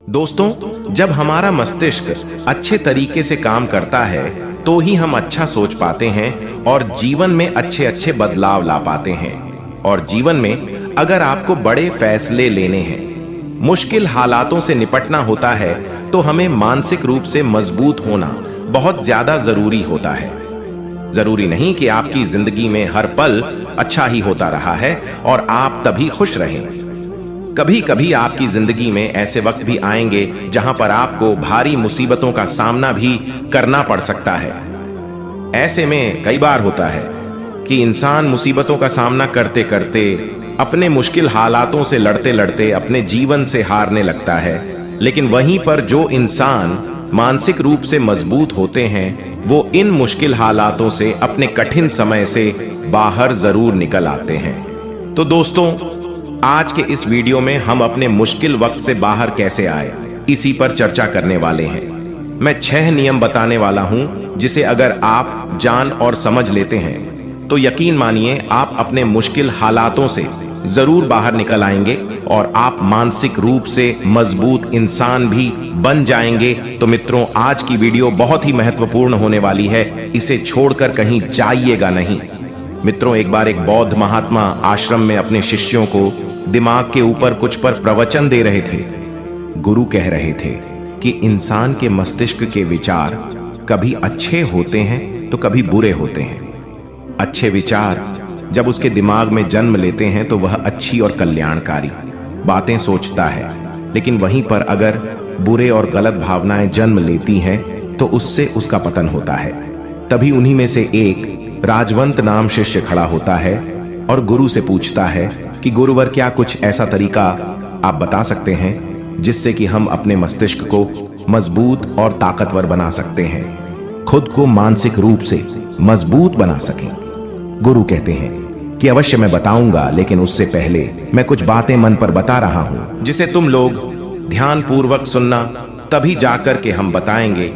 दोस्तों, जब हमारा मस्तिष्क अच्छे तरीके से काम करता है तो ही हम अच्छा सोच पाते हैं और जीवन में अच्छे अच्छे बदलाव ला पाते हैं। और जीवन में अगर आपको बड़े फैसले लेने हैं, मुश्किल हालातों से निपटना होता है, तो हमें मानसिक रूप से मजबूत होना बहुत ज्यादा जरूरी होता है। जरूरी नहीं कि आपकी जिंदगी में हर पल अच्छा ही होता रहा है और आप तभी खुश रहें। कभी कभी आपकी जिंदगी में ऐसे वक्त भी आएंगे जहां पर आपको भारी मुसीबतों का सामना भी करना पड़ सकता है। ऐसे में कई बार होता है कि इंसान मुसीबतों का सामना करते करते, अपने मुश्किल हालातों से लड़ते लड़ते अपने जीवन से हारने लगता है। लेकिन वहीं पर जो इंसान मानसिक रूप से मजबूत होते हैं, वो इन मुश्किल हालातों से, अपने कठिन समय से बाहर जरूर निकल आते हैं। तो दोस्तों, आज के इस वीडियो में हम अपने मुश्किल वक्त से बाहर कैसे आए, इसी पर चर्चा करने वाले हैं। मैं 6 नियम बताने वाला हूं, जिसे अगर आप जान और समझ लेते हैं तो यकीन मानिए आप अपने मुश्किल हालातों से जरूर बाहर निकल आएंगे और आप मानसिक रूप से मजबूत इंसान भी बन जाएंगे। तो मित्रों, आज की वीडियो बहुत ही महत्वपूर्ण होने वाली है, इसे छोड़कर कहीं जाइएगा नहीं। मित्रों, एक बार एक बौद्ध महात्मा आश्रम में अपने शिष्यों को दिमाग के ऊपर कुछ पर प्रवचन दे रहे थे। गुरु कह रहे थे कि इंसान के मस्तिष्क के विचार कभी अच्छे होते हैं तो कभी बुरे होते हैं। अच्छे विचार जब उसके दिमाग में जन्म लेते हैं तो वह अच्छी और कल्याणकारी बातें सोचता है, लेकिन वहीं पर अगर बुरे और गलत भावनाएं जन्म लेती हैं तो उससे उसका पतन होता है। तभी उन्हीं में से एक राजवंत नाम शिष्य खड़ा होता है और गुरु से पूछता है कि गुरुवर, क्या कुछ ऐसा तरीका आप बता सकते हैं जिससे कि हम अपने मस्तिष्क को मजबूत और ताकतवर बना सकते हैं, खुद को मानसिक रूप से मजबूत बना सकें। गुरु कहते हैं कि अवश्य मैं बताऊंगा, लेकिन उससे पहले मैं कुछ बातें मन पर बता रहा हूं जिसे तुम लोग ध्यान पूर्वक सुनना, तभी जाकर के हम बताएंगे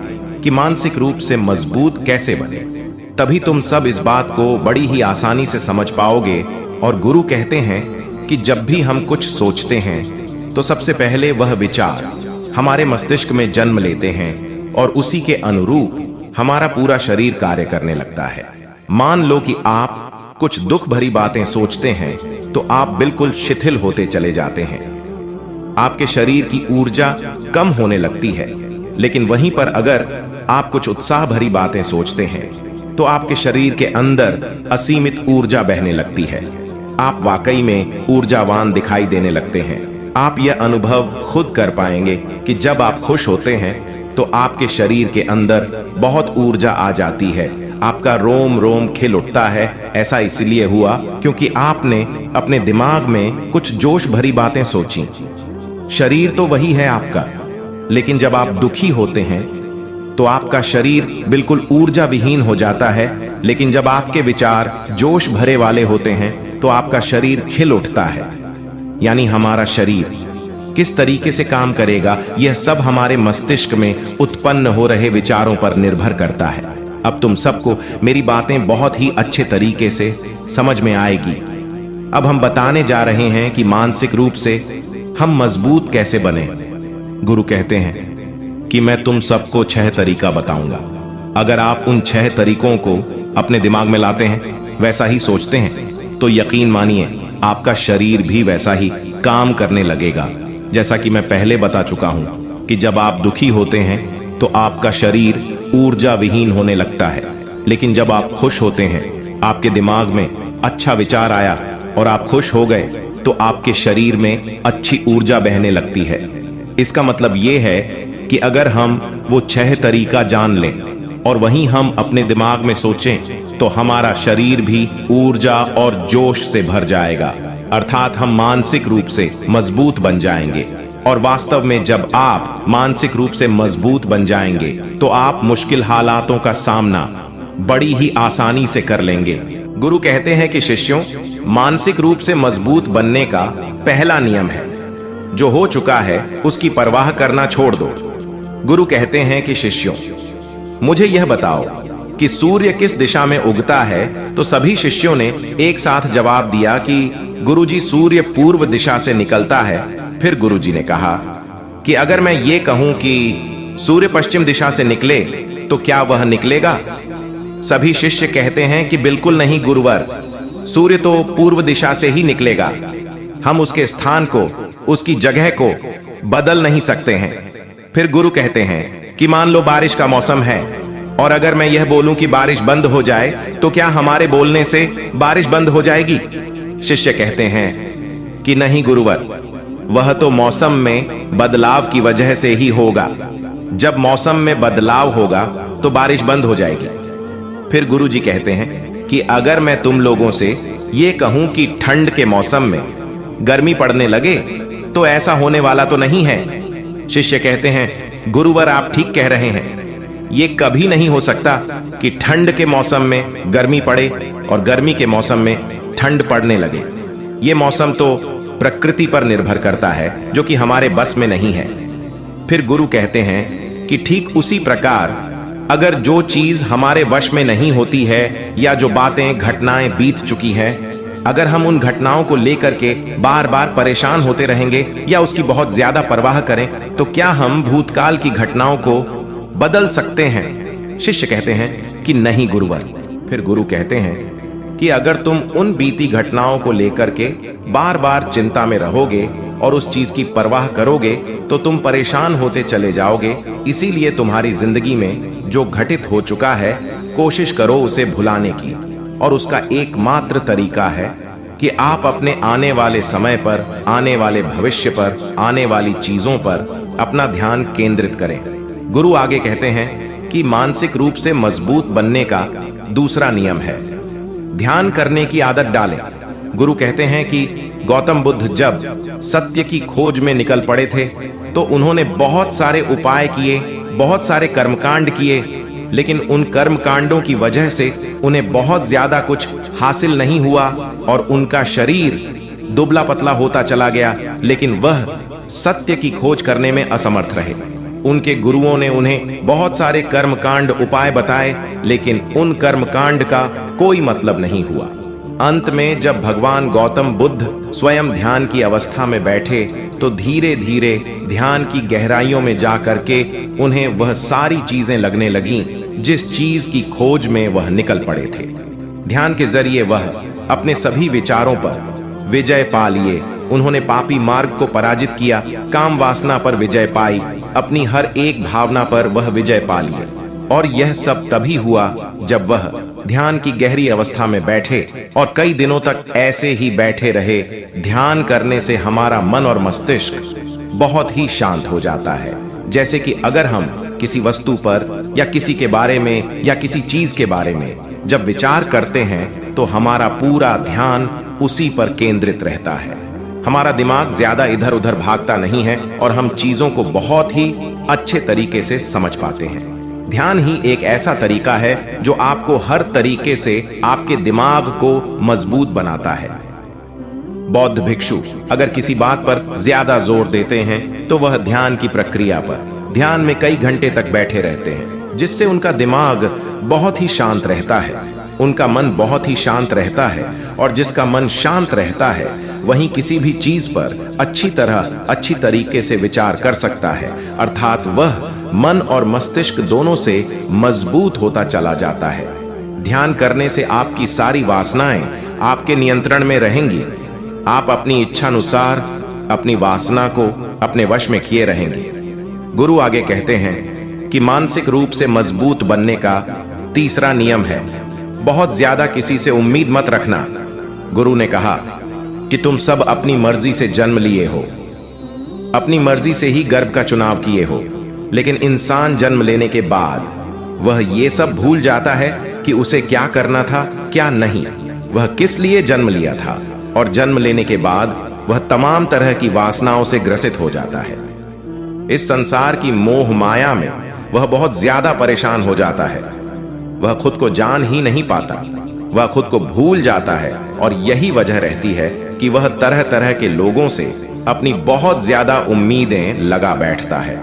कि मानसिक रूप से मजबूत कैसे बने। तभी तुम सब इस बात को बड़ी ही आसानी से समझ पाओगे। और गुरु कहते हैं कि जब भी हम कुछ सोचते हैं तो सबसे पहले वह विचार हमारे मस्तिष्क में जन्म लेते हैं और उसी के अनुरूप हमारा पूरा शरीर कार्य करने लगता है। मान लो कि आप कुछ दुख भरी बातें सोचते हैं तो आप बिल्कुल शिथिल होते चले जाते हैं, आपके शरीर की ऊर्जा कम होने लगती है। लेकिन वहीं पर अगर आप कुछ उत्साह भरी बातें सोचते हैं तो आपके शरीर के अंदर असीमित ऊर्जा बहने लगती है। आप वाकई में ऊर्जावान दिखाई देने लगते हैं। आप यह अनुभव खुद कर पाएंगे कि जब आप खुश होते हैं तो आपके शरीर के अंदर बहुत ऊर्जा आ जाती है, आपका रोम रोम खिल उठता है। ऐसा इसलिए हुआ क्योंकि आपने अपने दिमाग में कुछ जोश भरी बातें सोची। शरीर तो वही है आपका, लेकिन जब आप दुखी होते हैं तो आपका शरीर बिल्कुल ऊर्जा विहीन हो जाता है। लेकिन जब आपके विचार जोश भरे वाले होते हैं तो आपका शरीर खिल उठता है। यानी हमारा शरीर किस तरीके से काम करेगा, यह सब हमारे मस्तिष्क में उत्पन्न हो रहे विचारों पर निर्भर करता है। अब तुम सबको मेरी बातें बहुत ही अच्छे तरीके से समझ में आएगी। अब हम बताने जा रहे हैं कि मानसिक रूप से हम मजबूत कैसे बने। गुरु कहते हैं कि मैं तुम सबको 6 तरीका बताऊंगा। अगर आप उन 6 तरीकों को अपने दिमाग में लाते हैं, वैसा ही सोचते हैं, तो यकीन मानिए आपका शरीर भी वैसा ही काम करने लगेगा। जैसा कि मैं पहले बता चुका हूं कि जब आप दुखी होते हैं तो आपका शरीर ऊर्जा विहीन होने लगता है, लेकिन जब आप खुश होते हैं, आपके दिमाग में अच्छा विचार आया और आप खुश हो गए तो आपके शरीर में अच्छी ऊर्जा बहने लगती है। इसका मतलब यह है कि अगर हम वो 6 तरीका जान लें और वहीं हम अपने दिमाग में सोचें तो हमारा शरीर भी ऊर्जा और जोश से भर जाएगा, अर्थात हम मानसिक रूप से मजबूत बन जाएंगे। और वास्तव में जब आप मानसिक रूप से मजबूत बन जाएंगे तो आप मुश्किल हालातों का सामना बड़ी ही आसानी से कर लेंगे। गुरु कहते हैं कि शिष्यों, मानसिक रूप से मजबूत बनने का पहला नियम है, जो हो चुका है उसकी परवाह करना छोड़ दो। गुरु कहते हैं कि शिष्यों, मुझे यह बताओ कि सूर्य किस दिशा में उगता है। तो सभी शिष्यों ने एक साथ जवाब दिया कि गुरुजी, सूर्य पूर्व दिशा से निकलता है। फिर गुरुजी ने कहा कि अगर मैं ये कहूं कि सूर्य पश्चिम दिशा से निकले तो क्या वह निकलेगा? सभी शिष्य कहते हैं कि बिल्कुल नहीं गुरुवर, सूर्य तो पूर्व दिशा से ही निकलेगा। हम उसके स्थान को, उसकी जगह को बदल नहीं सकते हैं। फिर गुरु कहते हैं कि मान लो बारिश का मौसम है और अगर मैं यह बोलूं कि बारिश बंद हो जाए तो क्या हमारे बोलने से बारिश बंद हो जाएगी? शिष्य कहते हैं कि नहीं गुरुवर, वह तो मौसम में बदलाव की वजह से ही होगा। जब मौसम में बदलाव होगा तो बारिश बंद हो जाएगी। फिर गुरु जी कहते हैं कि अगर मैं तुम लोगों से यह कहूं कि ठंड के मौसम में गर्मी पड़ने लगे तो ऐसा होने वाला तो नहीं है। शिष्य कहते हैं गुरुवर, आप ठीक कह रहे हैं। ये कभी नहीं हो सकता कि ठंड के मौसम में गर्मी पड़े और गर्मी के मौसम में ठंड पड़ने लगे। ये मौसम तो प्रकृति पर निर्भर करता है, जो कि हमारे बस में नहीं है। फिर गुरु कहते हैं कि ठीक उसी प्रकार अगर जो चीज हमारे वश में नहीं होती है या जो बातें, घटनाएं बीत चुकी हैं, अगर हम उन घटनाओं को लेकर के बार बार परेशान होते रहेंगे या उसकी बहुत ज्यादा परवाह करें, तो क्या हम भूतकाल की घटनाओं को बदल सकते हैं? शिष्य कहते हैं कि नहीं गुरुवर। फिर गुरु कहते हैं कि अगर तुम उन बीती घटनाओं को लेकर के बार बार चिंता में रहोगे और उस चीज की परवाह करोगे तो तुम परेशान होते चले जाओगे। इसीलिए तुम्हारी जिंदगी में जो घटित हो चुका है, कोशिश करो उसे भुलाने की। और उसका एकमात्र तरीका है कि आप अपने आने वाले समय पर, आने वाले भविष्य पर, आने वाली चीजों पर अपना ध्यान केंद्रित करें। गुरु आगे कहते हैं कि मानसिक रूप से मजबूत बनने का दूसरा नियम है ध्यान करने की आदत डालें। गुरु कहते हैं कि गौतम बुद्ध जब सत्य की खोज में निकल पड़े थे तो उन्होंने बहुत सारे उपाय किए, बहुत सारे कर्मकांड किए, लेकिन उन कर्मकांडों की वजह से उन्हें बहुत ज्यादा कुछ हासिल नहीं हुआ और उनका शरीर दुबला पतला होता चला गया, लेकिन वह सत्य की खोज करने में असमर्थ रहे। उनके गुरुओं ने उन्हें बहुत सारे कर्मकांड उपाय बताए, लेकिन उन कर्मकांड का कोई मतलब नहीं हुआ। अंत में जब भगवान गौतम बुद्ध स्वयं ध्यान की अवस्था में बैठे तो धीरे धीरे ध्यान की गहराइयों में जा करके उन्हें वह सारी चीजें लगने लगीं जिस चीज की खोज में वह निकल पड़े थे। ध्यान के जरिए वह अपने सभी विचारों पर विजय पा लिए। उन्होंने पापी मार्ग को पराजित किया, काम वासना पर विजय पाई, अपनी हर एक भावना पर वह विजय पा लिए। और यह सब तभी हुआ जब वह ध्यान की गहरी अवस्था में बैठे और कई दिनों तक ऐसे ही बैठे रहे। ध्यान करने से हमारा मन और मस्तिष्क बहुत ही शांत हो जाता है। जैसे कि अगर हम किसी वस्तु पर या किसी के बारे में या किसी चीज के बारे में जब विचार करते हैं तो हमारा पूरा ध्यान उसी पर केंद्रित रहता है। हमारा दिमाग ज्यादा इधर उधर भागता नहीं है और हम चीजों को बहुत ही अच्छे तरीके से समझ पाते हैं। ध्यान ही एक ऐसा तरीका है जो आपको हर तरीके से आपके दिमाग को मजबूत बनाता है। बौद्ध भिक्षु अगर किसी बात पर ज्यादा जोर देते हैं तो वह ध्यान की प्रक्रिया पर, ध्यान में कई घंटे तक बैठे रहते हैं, जिससे उनका दिमाग बहुत ही शांत रहता है, उनका मन बहुत ही शांत रहता है। और जिसका मन शांत रहता है वहीं किसी भी चीज पर अच्छी तरह, अच्छी तरीके से विचार कर सकता है, अर्थात वह मन और मस्तिष्क दोनों से मजबूत होता चला जाता है। ध्यान करने से आपकी सारी वासनाएं आपके नियंत्रण में रहेंगी। आप अपनी इच्छानुसार अपनी वासना को अपने वश में किए रहेंगे। गुरु आगे कहते हैं कि मानसिक रूप से मजबूत बनने का तीसरा नियम है बहुत ज्यादा किसी से उम्मीद मत रखना। गुरु ने कहा कि तुम सब अपनी मर्जी से जन्म लिए हो, अपनी मर्जी से ही गर्भ का चुनाव किए हो, लेकिन इंसान जन्म लेने के बाद वह ये सब भूल जाता है कि उसे क्या करना था, क्या नहीं, वह किस लिए जन्म लिया था। और जन्म लेने के बाद वह तमाम तरह की वासनाओं से ग्रसित हो जाता है। इस संसार की मोह माया में वह बहुत ज्यादा परेशान हो जाता है। वह खुद को जान ही नहीं पाता, वह खुद को भूल जाता है। और यही वजह रहती है कि वह तरह तरह के लोगों से अपनी बहुत ज्यादा उम्मीदें लगा बैठता है।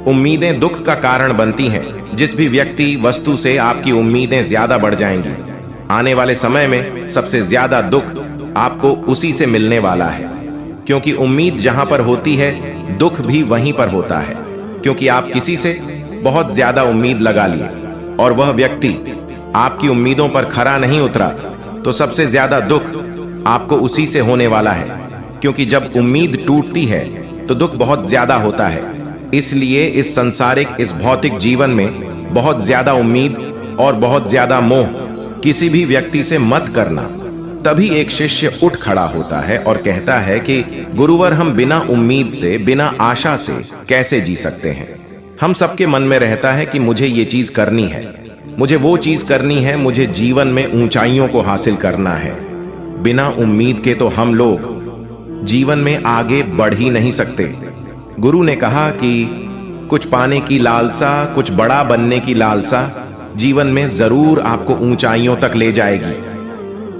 उम्मीदें दुख का कारण बनती हैं। जिस भी व्यक्ति वस्तु से आपकी उम्मीदें ज्यादा बढ़ जाएंगी, आने वाले समय में सबसे ज्यादा दुख आपको उसी से मिलने वाला है, क्योंकि उम्मीद जहां पर होती है दुख भी वहीं पर होता है। क्योंकि आप किसी से बहुत ज्यादा उम्मीद लगा लिए और वह व्यक्ति आपकी उम्मीदों पर खरा नहीं उतरा, तो सबसे ज्यादा दुख आपको उसी से होने वाला है। क्योंकि जब उम्मीद टूटती है तो दुख बहुत ज्यादा होता है। इसलिए इस संसारिक, इस भौतिक जीवन में बहुत ज्यादा उम्मीद और बहुत ज्यादा मोह किसी भी व्यक्ति से मत करना। तभी एक शिष्य उठ खड़ा होता है और कहता है कि गुरुवर, हम बिना उम्मीद से, बिना आशा से कैसे जी सकते हैं। हम सबके मन में रहता है कि मुझे ये चीज करनी है, मुझे वो चीज करनी है, मुझे जीवन में ऊंचाइयों को हासिल करना है। बिना उम्मीद के तो हम लोग जीवन में आगे बढ़ ही नहीं सकते। गुरु ने कहा कि कुछ पाने की लालसा, कुछ बड़ा बनने की लालसा जीवन में जरूर आपको ऊंचाइयों तक ले जाएगी।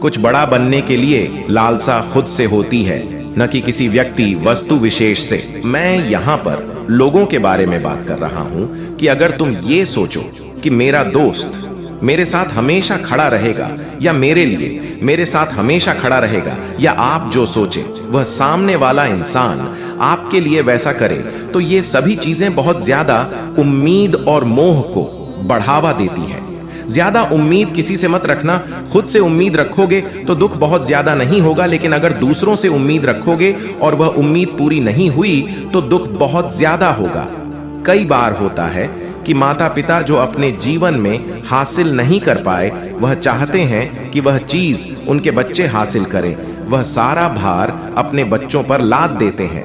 कुछ बड़ा बनने के लिए लालसा खुद से होती है, न कि किसी व्यक्ति, वस्तु विशेष से। मैं यहाँ पर लोगों के बारे में बात कर रहा हूं कि अगर तुम ये सोचो कि मेरा दोस्त मेरे साथ हमेशा खड़ा रहेगा, या मेरे लिए मेरे साथ हमेशा खड़ा रहेगा, या आप जो सोचे वह सामने वाला इंसान आपके लिए वैसा करे, तो ये सभी चीजें बहुत ज्यादा उम्मीद और मोह को बढ़ावा देती है। ज्यादा उम्मीद किसी से मत रखना। खुद से उम्मीद रखोगे तो दुख बहुत ज्यादा नहीं होगा, लेकिन अगर दूसरों से उम्मीद रखोगे और वह उम्मीद पूरी नहीं हुई तो दुख बहुत ज्यादा होगा। कई बार होता है कि माता पिता जो अपने जीवन में हासिल नहीं कर पाए, वह चाहते हैं कि वह चीज उनके बच्चे हासिल करें। वह सारा भार अपने बच्चों पर लाद देते हैं।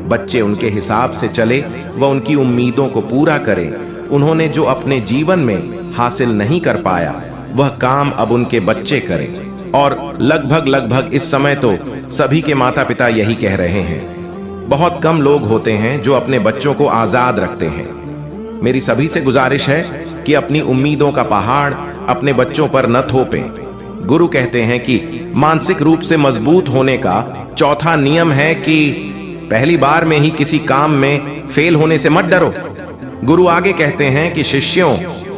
बच्चे उनके हिसाब से चले, वह उनकी उम्मीदों को पूरा करें। उन्होंने जो अपने जीवन में हासिल नहीं कर पाया, वह काम अब उनके बच्चे करें। और लगभग इस समय तो सभी के माता पिता यही कह रहे हैं। बहुत कम लोग होते हैं जो अपने बच्चों को आजाद रखते हैं। मेरी सभी से गुजारिश है कि अपनी उम्मीदों का पहाड़ अपने बच्चों पर न थोपें। गुरु कहते हैं कि मानसिक रूप से मजबूत होने का चौथा नियम है कि पहली बार में ही किसी काम में फेल होने से मत डरो। गुरु आगे कहते हैं कि शिष्यों,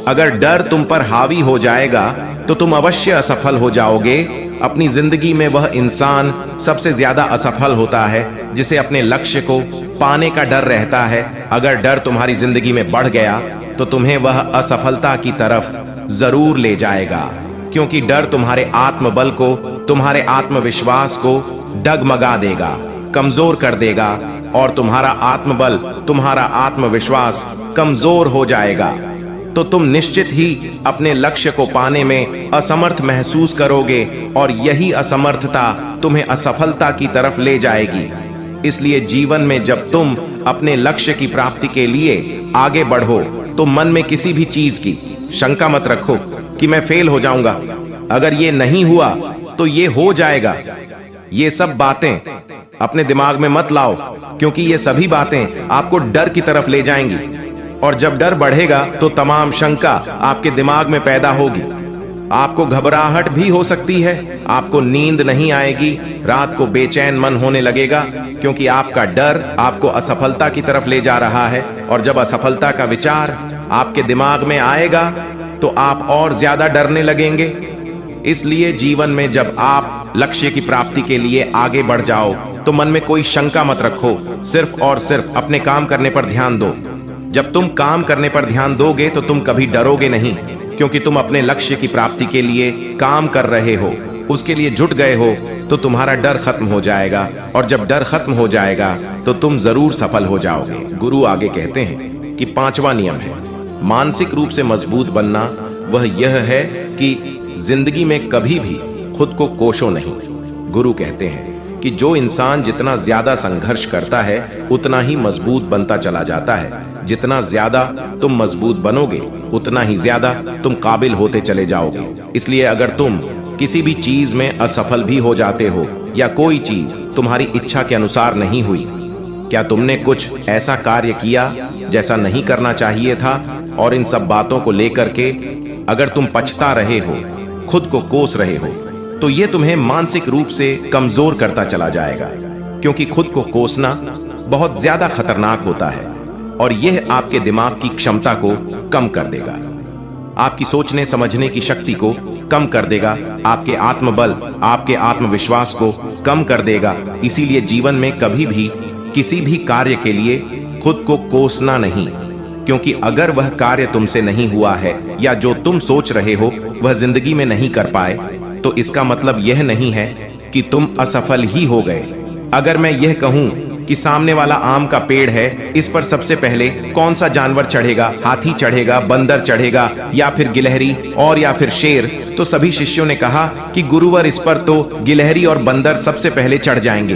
अगर डर तुम पर हावी हो जाएगा तो तुम अवश्य असफल हो जाओगे। अपनी जिंदगी में वह इंसान सबसे ज्यादा असफल होता है जिसे अपने लक्ष्य को पाने का डर रहता है। अगर डर तुम्हारी जिंदगी में बढ़ गया तो तुम्हें वह असफलता की तरफ जरूर ले जाएगा, क्योंकि डर तुम्हारे आत्मबल को, तुम्हारे आत्मविश्वास को डगमगा देगा, कमजोर कर देगा, और तुम्हारा आत्मबल, तुम्हारा आत्मविश्वास कमजोर हो जाएगा तो तुम निश्चित ही अपने लक्ष्य को पाने में असमर्थ महसूस करोगे, और यही असमर्थता तुम्हें असफलता की तरफ ले जाएगी। इसलिए जीवन में जब तुम अपने लक्ष्य की प्राप्ति के लिए आगे बढ़ो तो मन में किसी भी चीज की शंका मत रखो कि मैं फेल हो जाऊंगा, अगर ये नहीं हुआ तो ये हो जाएगा। ये सब बातें अपने दिमाग में मत लाओ, क्योंकि ये सभी बातें आपको डर की तरफ ले जाएंगी, और जब डर बढ़ेगा तो तमाम शंका आपके दिमाग में पैदा होगी। आपको घबराहट भी हो सकती है, आपको नींद नहीं आएगी, रात को बेचैन मन होने लगेगा, क्योंकि आपका डर आपको असफलता की तरफ ले जा रहा है। और जब असफलता का विचार आपके दिमाग में आएगा तो आप और ज्यादा डरने लगेंगे। इसलिए जीवन में जब आप लक्ष्य की प्राप्ति के लिए आगे बढ़ जाओ तो मन में कोई शंका मत रखो, सिर्फ और सिर्फ अपने काम करने पर ध्यान दो। जब तुम काम करने पर ध्यान दोगे तो तुम कभी डरोगे नहीं, क्योंकि तुम अपने लक्ष्य की प्राप्ति के लिए काम कर रहे हो, उसके लिए जुट गए हो, तो तुम्हारा डर खत्म हो जाएगा, और जब डर खत्म हो जाएगा तो तुम जरूर सफल हो जाओगे। गुरु आगे कहते हैं कि पांचवा नियम है मानसिक रूप से मजबूत बनना। वह यह है कि जिंदगी में कभी भी खुद को कोसो नहीं। गुरु कहते हैं कि जो इंसान जितना ज्यादा संघर्ष करता है उतना ही मजबूत बनता चला जाता है। जितना ज्यादा तुम मजबूत बनोगे उतना ही ज्यादा तुम काबिल होते चले जाओगे। इसलिए अगर तुम किसी भी चीज में असफल भी हो जाते हो, या कोई चीज तुम्हारी इच्छा के अनुसार नहीं हुई, क्या तुमने कुछ ऐसा कार्य किया जैसा नहीं करना चाहिए था, और इन सब बातों को लेकर के अगर तुम पछता रहे हो, खुद को कोस रहे हो, तो ये तुम्हें मानसिक रूप से कमजोर करता चला जाएगा, क्योंकि खुद को कोसना बहुत ज्यादा खतरनाक होता है, और यह आपके दिमाग की क्षमता को कम कर देगा, आपकी सोचने समझने की शक्ति को कम कर देगा, आपके आत्मबल, आपके आत्मविश्वास को कम कर देगा। इसीलिए जीवन में कभी भी किसी भी कार्य के लिए खुद को कोसना नहीं, क्योंकि अगर वह कार्य तुमसे नहीं हुआ है या जो तुम सोच रहे हो वह जिंदगी में नहीं कर पाए, तो इसका मतलब यह नहीं है कि तुम असफल ही हो गए। अगर मैं यह कहूं कि सामने वाला आम का पेड़ है, इस पर सबसे पहले कौन सा जानवर चढ़ेगा, हाथी चढ़ेगा, बंदर चढ़ेगा, या फिर गिलहरी और या फिर शेर, तो सभी शिष्यों ने कहा कि गुरुवर इस पर तो गिलहरी और बंदर सबसे पहले चढ़ जाएंगे।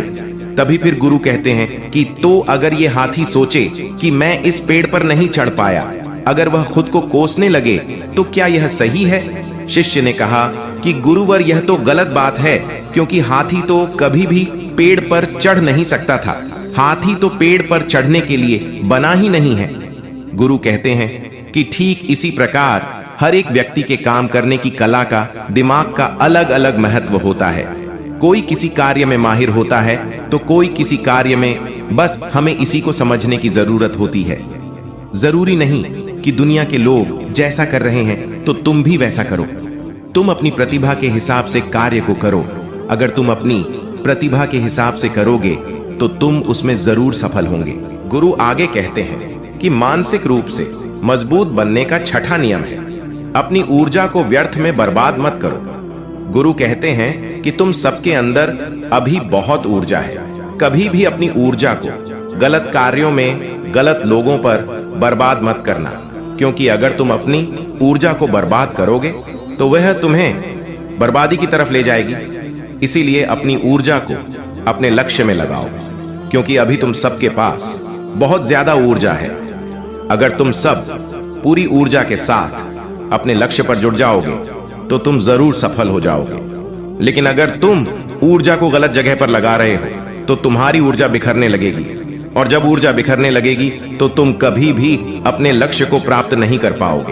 तभी फिर गुरु कहते हैं कि तो अगर ये हाथी सोचे कि मैं इस पेड़ पर नहीं चढ़ पाया, अगर वह खुद को कोसने लगे, तो क्या यह सही है? शिष्य ने कहा कि गुरुवर यह तो गलत बात है, क्योंकि हाथी तो कभी भी पेड़ पर चढ़ नहीं सकता था। हाथी तो पेड़ पर चढ़ने के लिए बना ही नहीं है। गुरु कहते हैं कि ठीक इसी प्रकार हर एक व्यक्ति के काम करने की कला का, दिमाग का अलग अलग महत्व होता है। कोई किसी कार्य में माहिर होता है तो कोई किसी कार्य में, बस हमें इसी को समझने की जरूरत होती है। जरूरी नहीं कि दुनिया के लोग जैसा कर रहे हैं तो तुम भी वैसा करो। तुम अपनी प्रतिभा के हिसाब से कार्य को करो। अगर तुम अपनी प्रतिभा के हिसाब से करोगे तो तुम उसमें जरूर सफल होंगे। गुरु आगे कहते हैं कि मानसिक रूप से मजबूत बनने का छठा नियम है, अपनी ऊर्जा को व्यर्थ में बर्बाद मत करो। गुरु कहते हैं कि तुम सबके अंदर अभी बहुत ऊर्जा है। कभी भी अपनी ऊर्जा को गलत कार्यों में, गलत लोगों पर बर्बाद मत करना, क्योंकि अगर तुम अपनी ऊर्जा को बर्बाद करोगे तो वह तुम्हें बर्बादी की तरफ ले जाएगी। इसीलिए अपनी ऊर्जा को अपने लक्ष्य में लगाओ, क्योंकि अभी तुम सबके पास बहुत ज्यादा ऊर्जा है। अगर तुम सब पूरी ऊर्जा के साथ अपने लक्ष्य पर जुट जाओगे तो तुम जरूर सफल हो जाओगे। लेकिन अगर तुम ऊर्जा को गलत जगह पर लगा रहे हो तो तुम्हारी ऊर्जा बिखरने लगेगी, और जब ऊर्जा बिखरने लगेगी तो तुम कभी भी अपने लक्ष्य को प्राप्त नहीं कर पाओगे।